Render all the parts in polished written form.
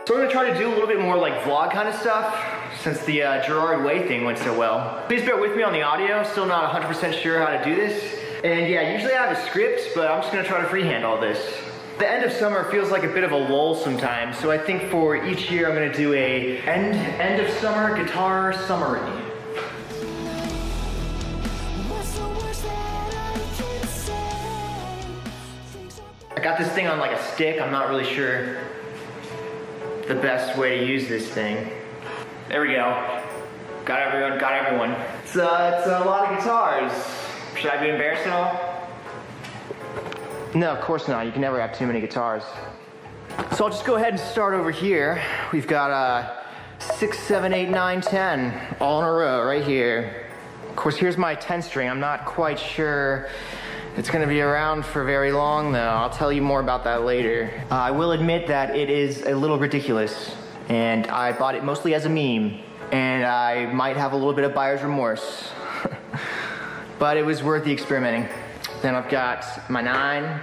So I'm gonna try to do a little bit more like vlog kind of stuff since the Gerard Way thing went so well. Please bear with me on the audio, still not 100% sure how to do this. And yeah, usually I have a script, but I'm just gonna try to freehand all this. The end of summer feels like a bit of a lull sometimes, so I think for each year I'm gonna do a end of summer guitar summary. I got this thing on like a stick. I'm not really sure the best way to use this thing. There we go. Got everyone. It's a lot of guitars. Should I be embarrassed at all? No, of course not. You can never have too many guitars. So I'll just go ahead and start over here. We've got 6, 7, 8, 9, 10 all in a row right here. Of course, here's my 10 string. I'm not quite sure it's gonna be around for very long though. I'll tell you more about that later. I will admit that it is a little ridiculous, and I bought it mostly as a meme, and I might have a little bit of buyer's remorse. But it was worth the experimenting. Then I've got my 9,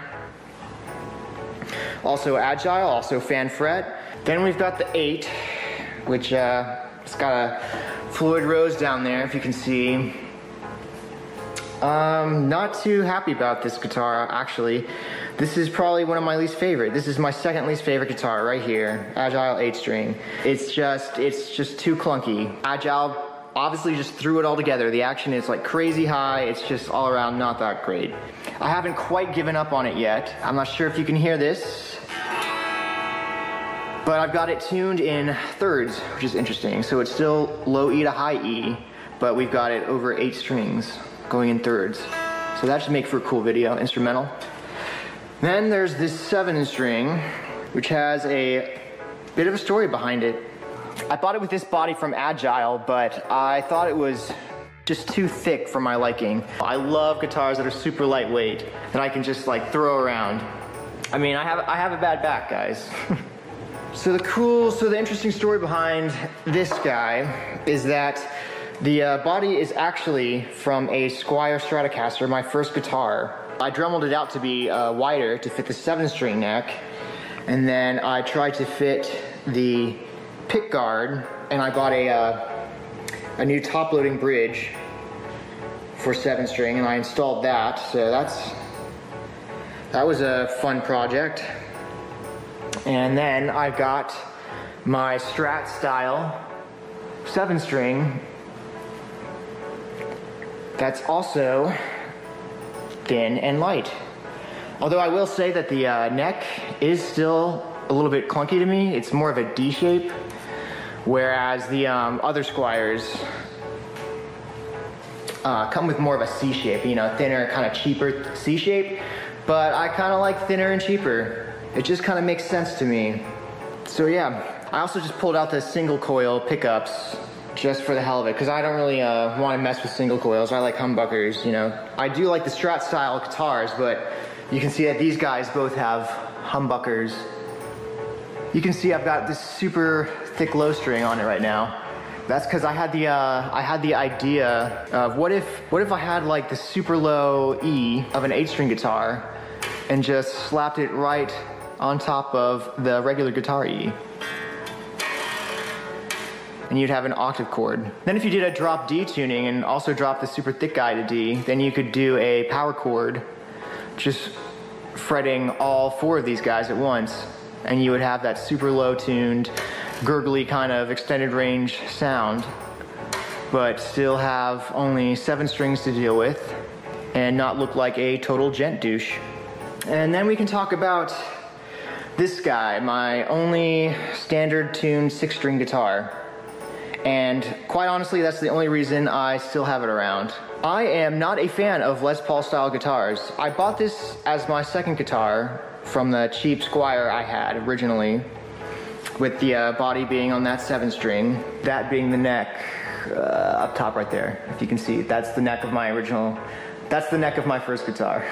also Agile, also fan fret. Then we've got the 8, which it's got a Floyd Rose down there, if you can see. Not too happy about this guitar, actually. This is probably one of my least favorite. This is my second least favorite guitar right here, Agile 8 string. It's just too clunky. Agile obviously just threw it all together. The action is like crazy high. It's just all around not that great. I haven't quite given up on it yet. I'm not sure if you can hear this, but I've got it tuned in thirds, which is interesting. So it's still low E to high E, but we've got it over 8 strings going in thirds. So that should make for a cool video, instrumental. Then there's this 7 string, which has a bit of a story behind it. I bought it with this body from Agile, but I thought it was just too thick for my liking. I love guitars that are super lightweight, that I can just like throw around. I mean, I have a bad back, guys. So the interesting story behind this guy is that the body is actually from a Squier Stratocaster, my first guitar. I dremeled it out to be wider to fit the 7 string neck, and then I tried to fit the pick guard, and I bought a new top loading bridge for 7 string, and I installed that. So that was a fun project. And then I got my Strat style 7 string that's also thin and light. Although I will say that the neck is still a little bit clunky to me. It's more of a D shape, whereas the other Squiers come with more of a C shape, you know, thinner, kind of cheaper C shape. But I kind of like thinner and cheaper. It just kind of makes sense to me. So yeah, I also just pulled out the single coil pickups just for the hell of it, because I don't really want to mess with single coils. I like humbuckers, you know. I do like the Strat style guitars, but you can see that these guys both have humbuckers. You can see I've got this super thick low string on it right now. That's because I had the idea of what if I had like the super low E of an 8 string guitar and just slapped it right on top of the regular guitar E, and you'd have an octave chord. Then if you did a drop D tuning and also drop the super thick guy to D, then you could do a power chord, just fretting all 4 of these guys at once, and you would have that super low tuned, gurgly kind of extended range sound, but still have only 7 strings to deal with and not look like a total gent douche. And then we can talk about this guy, my only standard tuned 6 string guitar. And quite honestly, that's the only reason I still have it around. I am not a fan of Les Paul style guitars. I bought this as my second guitar from the cheap Squier I had originally, with the body being on that 7 string, that being the neck up top right there. If you can see, that's the neck of my first guitar.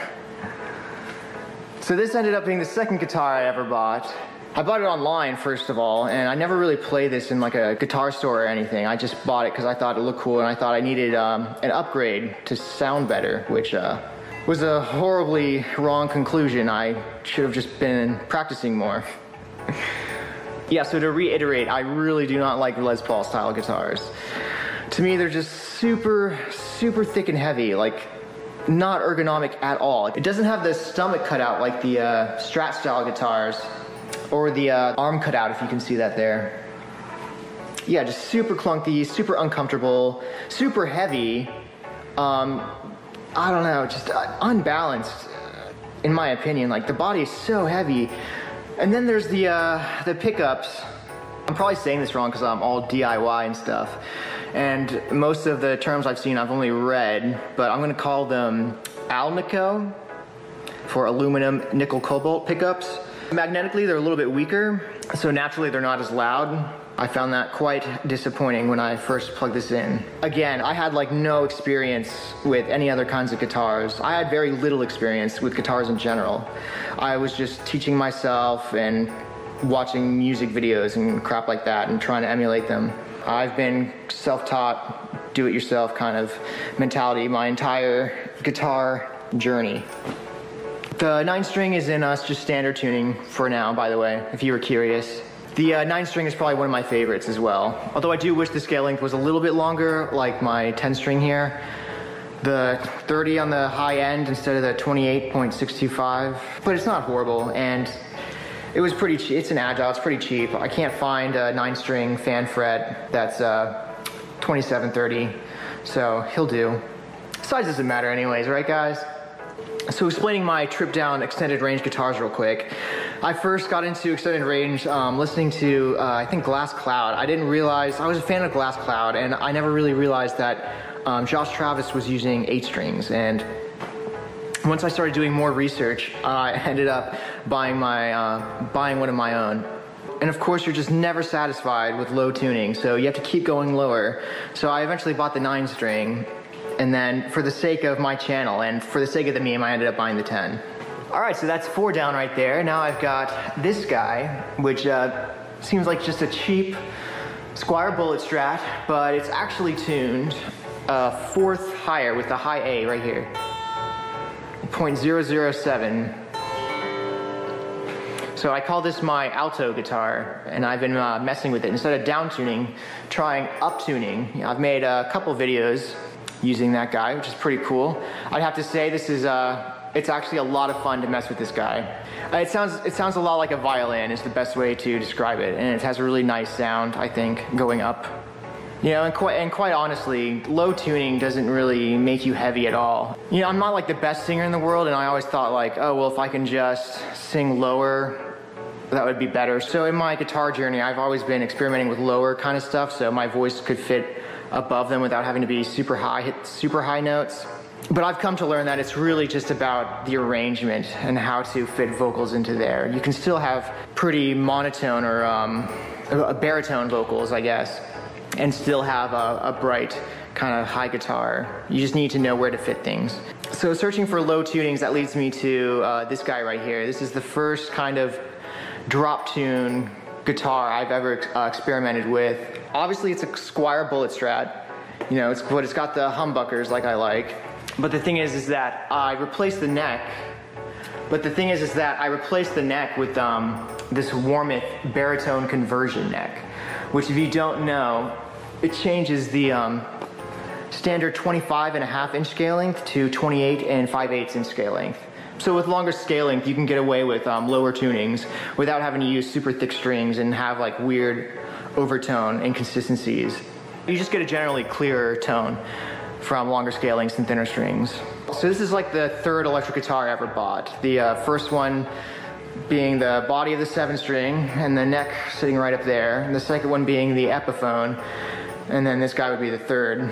So this ended up being the second guitar I ever bought. I bought it online, first of all, and I never really played this in like a guitar store or anything. I just bought it because I thought it looked cool, and I thought I needed an upgrade to sound better, which was a horribly wrong conclusion. I should have just been practicing more. Yeah, so to reiterate, I really do not like Les Paul style guitars. To me, they're just super thick and heavy, like not ergonomic at all. It doesn't have the stomach cutout like the Strat style guitars, or the arm cutout, if you can see that there. Yeah, just super clunky, super uncomfortable, super heavy. I don't know, just unbalanced, in my opinion. Like, the body is so heavy. And then there's the pickups. I'm probably saying this wrong because I'm all DIY and stuff. And most of the terms I've seen I've only read, but I'm gonna call them Alnico for aluminum nickel cobalt pickups. Magnetically, they're a little bit weaker, so naturally they're not as loud. I found that quite disappointing when I first plugged this in. Again, I had like no experience with any other kinds of guitars. I had very little experience with guitars in general. I was just teaching myself and watching music videos and crap like that and trying to emulate them. I've been self-taught, do-it-yourself kind of mentality my entire guitar journey. The 9-string is in just standard tuning for now, by the way, if you were curious. The 9-string is probably one of my favorites as well. Although I do wish the scale length was a little bit longer, like my 10-string here. The 30 on the high end instead of the 28.625. But it's not horrible, and it was pretty cheap. It's an Agile, it's pretty cheap. I can't find a 9-string fan fret that's 2730, so he'll do. Size doesn't matter anyways, right guys? So explaining my trip down extended range guitars real quick. I first got into extended range listening to, I think, Glass Cloud. I didn't realize, I was a fan of Glass Cloud, and I never really realized that Josh Travis was using 8 strings. And once I started doing more research, I ended up buying one of my own. And of course, you're just never satisfied with low tuning, so you have to keep going lower. So I eventually bought the 9-string, and then for the sake of my channel and for the sake of the meme, I ended up buying the 10. All right, so that's 4 down right there. Now I've got this guy, which seems like just a cheap Squier Bullet Strat, but it's actually tuned 4th higher with the high A right here, 0.007. So I call this my alto guitar, and I've been messing with it. Instead of down tuning, trying up tuning. I've made a couple videos using that guy, which is pretty cool. I'd have to say this is it's actually a lot of fun to mess with this guy. It sounds a lot like a violin is the best way to describe it, and it has a really nice sound, I think, going up. You know, and quite honestly, low tuning doesn't really make you heavy at all. You know, I'm not like the best singer in the world, and I always thought like, oh, well, if I can just sing lower, that would be better. So in my guitar journey, I've always been experimenting with lower kind of stuff, so my voice could fit above them without having to be super high, hit super high notes. But I've come to learn that it's really just about the arrangement and how to fit vocals into there. You can still have pretty monotone or baritone vocals, I guess, and still have a bright kind of high guitar. You just need to know where to fit things. So searching for low tunings, that leads me to this guy right here. This is the first kind of drop tune guitar I've ever experimented with. Obviously it's a Squier Bullet Strat, you know, but it's got the humbuckers like I like. But the thing is that I replaced the neck. With this this Warmoth baritone conversion neck, which if you don't know, it changes the standard 25.5-inch scale length to 28 5/8 inch scale length. So with longer scale length, you can get away with lower tunings without having to use super thick strings and have like weird overtone inconsistencies. You just get a generally clearer tone from longer scale lengths and thinner strings. So this is like the 3rd electric guitar I ever bought. The first one being the body of the 7-string and the neck sitting right up there. And the second one being the Epiphone. And then this guy would be the 3rd.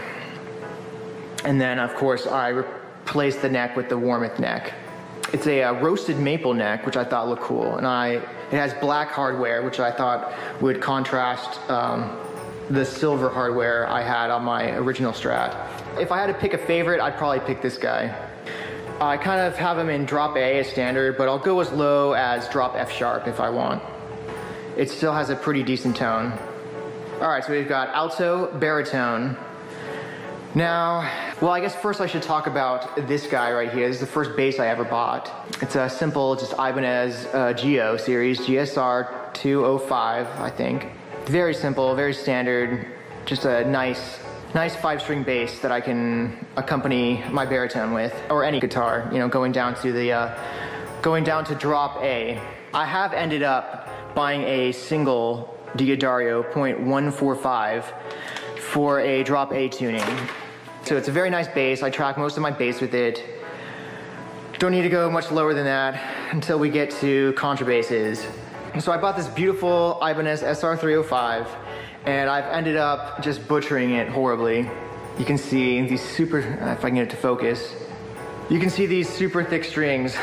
And then of course I replaced the neck with the Warmoth neck. It's a roasted maple neck, which I thought looked cool. And it has black hardware, which I thought would contrast the silver hardware I had on my original Strat. If I had to pick a favorite, I'd probably pick this guy. I kind of have him in drop A as standard, but I'll go as low as drop F sharp if I want. It still has a pretty decent tone. All right, so we've got alto, baritone. Now, Well, I guess first I should talk about this guy right here. This is the first bass I ever bought. It's a simple, just Ibanez Geo series, GSR 205, I think. Very simple, very standard, just a nice 5-string bass that I can accompany my baritone with, or any guitar, you know, going down to drop A. I have ended up buying a single D'Addario .145 for a drop A tuning. So it's a very nice bass. I track most of my bass with it. Don't need to go much lower than that until we get to contrabasses. So I bought this beautiful Ibanez SR305, and I've ended up just butchering it horribly. You can see these super, if I can get it to focus, you can see these super thick strings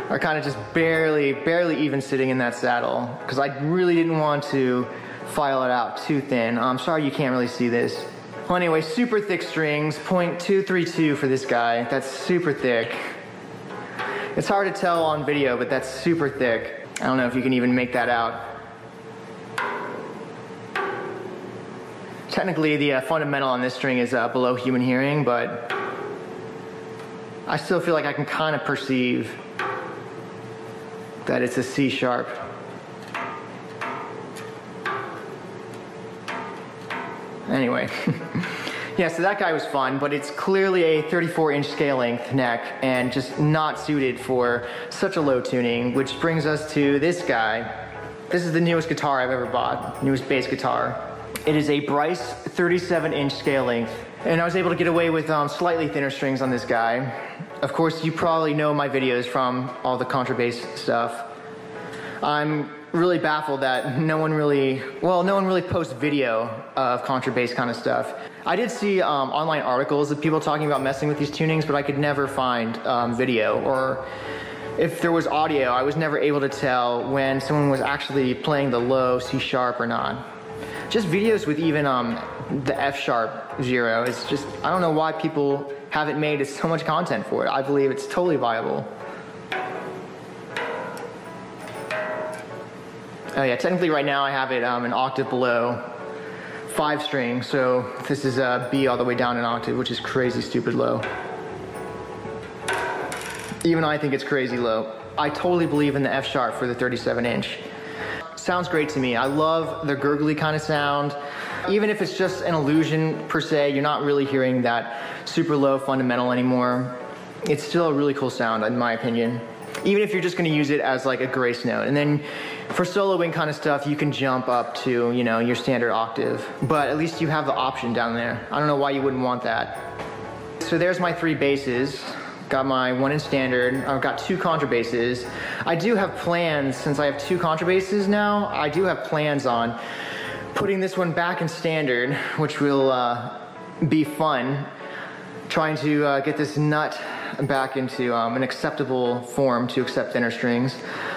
are kind of just barely even sitting in that saddle, because I really didn't want to file it out too thin. I'm sorry you can't really see this. Well, anyway, super thick strings, .232 for this guy. That's super thick. It's hard to tell on video, but that's super thick. I don't know if you can even make that out. Technically, the fundamental on this string is below human hearing, but I still feel like I can kind of perceive that it's a C sharp. Anyway, yeah, so that guy was fun, but it's clearly a 34-inch scale length neck and just not suited for such a low tuning, which brings us to this guy. This is the newest guitar I've ever bought, newest bass guitar. It is a Bryce 37-inch scale length, and I was able to get away with slightly thinner strings on this guy. Of course, you probably know my videos from all the contrabass stuff. I'm really baffled that no one really posts video of contrabass kind of stuff. I did see online articles of people talking about messing with these tunings, but I could never find video, or if there was audio, I was never able to tell when someone was actually playing the low C sharp or not. Just videos with even the F sharp 0, it's just, I don't know why people haven't made so much content for it. I believe it's totally viable. Oh yeah, technically right now I have it an octave below 5 string, so this is B all the way down an octave, which is crazy stupid low. Even I think it's crazy low. I totally believe in the F sharp for the 37-inch. Sounds great to me. I love the gurgly kind of sound. Even if it's just an illusion per se, you're not really hearing that super low fundamental anymore. It's still a really cool sound in my opinion. Even if you're just going to use it as like a grace note. And then for soloing kind of stuff, you can jump up to, you know, your standard octave. But at least you have the option down there. I don't know why you wouldn't want that. So there's my 3 basses. Got my 1-inch standard. I've got 2 contrabasses. I do have plans, since I have 2 contrabasses now, I do have plans on putting this one back in standard, which will be fun. Trying to get this nut back into an acceptable form to accept thinner strings.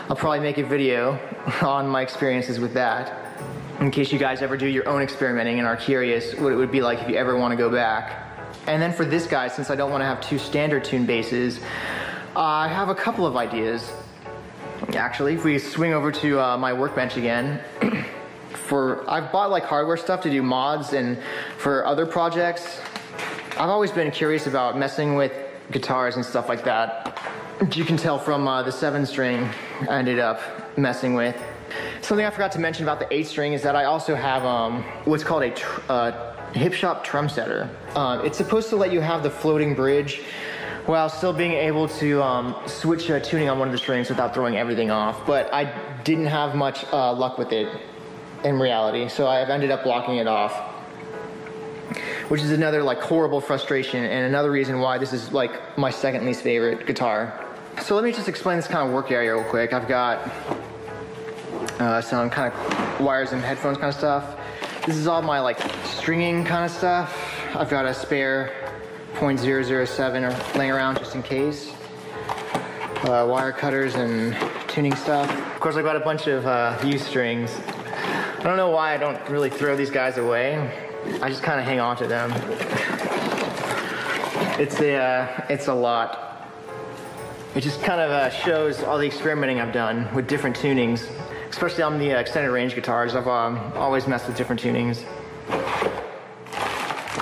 I'll probably make a video on my experiences with that, in case you guys ever do your own experimenting and are curious what it would be like if you ever want to go back. And then for this guy, since I don't want to have 2 standard tune basses, I have a couple of ideas. Actually, if we swing over to my workbench again, I've bought like hardware stuff to do mods and for other projects. I've always been curious about messing with guitars and stuff like that. You can tell from the 7-string I ended up messing with. Something I forgot to mention about the 8-string is that I also have what's called a Hipshop Trum Setter. It's supposed to let you have the floating bridge while still being able to switch tuning on one of the strings without throwing everything off. But I didn't have much luck with it in reality, so I've ended up blocking it off, which is another like horrible frustration and another reason why this is like my second least favorite guitar. So let me just explain this kind of work area real quick. I've got some kind of wires and headphones kind of stuff. This is all my like stringing kind of stuff. I've got a spare .007 laying around just in case. Wire cutters and tuning stuff. Of course, I've got a bunch of used strings. I don't know why I don't really throw these guys away. I just kind of hang on to them. It's a lot. It just kind of shows all the experimenting I've done with different tunings, especially on the extended range guitars. I've always messed with different tunings.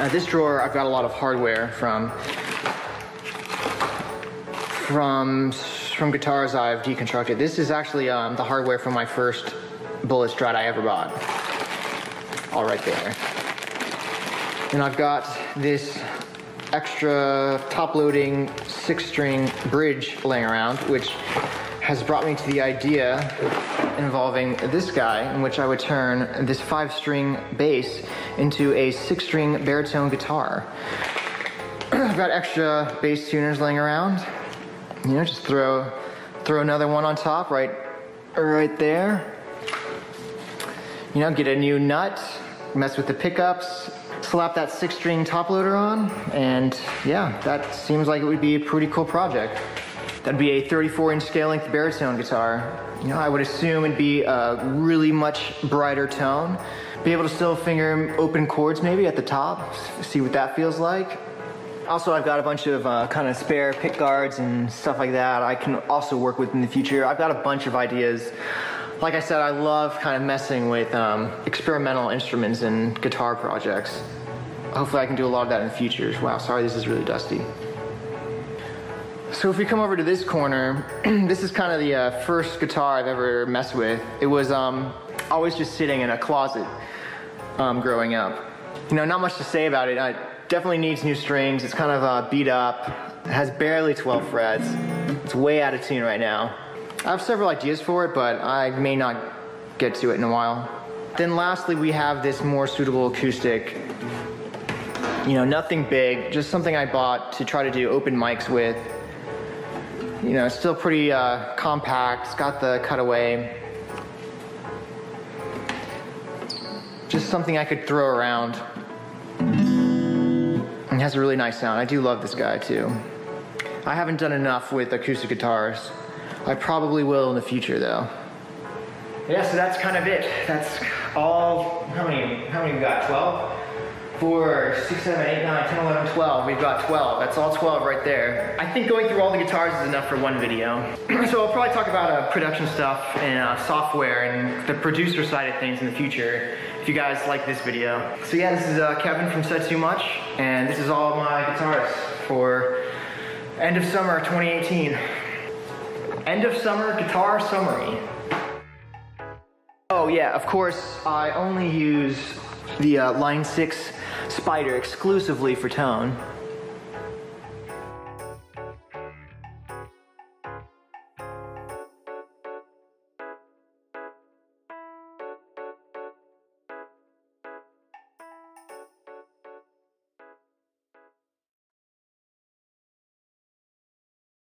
This drawer, I've got a lot of hardware from guitars I've deconstructed. This is actually the hardware from my first Bullet Strat I ever bought. All right there. And I've got this extra top-loading 6-string bridge laying around, which has brought me to the idea involving this guy, in which I would turn this 5-string bass into a 6-string baritone guitar. I've got extra bass tuners laying around. You know, just throw another one on top right there. You know, get a new nut, mess with the pickups, slap that 6-string top loader on, and yeah, that seems like it would be a pretty cool project. That'd be a 34-inch scale-length baritone guitar. You know, I would assume it'd be a really much brighter tone. Be able to still finger open chords maybe at the top, see what that feels like. Also, I've got a bunch of kind of spare pick guards and stuff like that I can also work with in the future. I've got a bunch of ideas. Like I said, I love kind of messing with experimental instruments and guitar projects. Hopefully I can do a lot of that in the future. Wow, sorry, this is really dusty. So if we come over to this corner, this is kind of the first guitar I've ever messed with. It was always just sitting in a closet growing up. You know, not much to say about it. It definitely needs new strings. It's kind of beat up. It has barely 12 frets. It's way out of tune right now. I have several ideas for it, but I may not get to it in a while. Then lastly, we have this more suitable acoustic. You know, nothing big, just something I bought to try to do open mics with. You know, it's still pretty compact. It's got the cutaway. Just something I could throw around. It has a really nice sound. I do love this guy too. I haven't done enough with acoustic guitars. I probably will in the future though. Yeah, so that's kind of it. That's all, how many we got, 12? 4, 6, 7, 8, 9, 10, 11, 12. We've got 12. That's all 12 right there. I think going through all the guitars is enough for one video. So I'll probably talk about production stuff and software and the producer side of things in the future, if you guys like this video. So yeah, this is Kevin from Said Too Much, and this is all my guitars for end of summer 2018. End of summer guitar summary. Oh yeah, of course, I only use the Line 6 Spider exclusively for tone.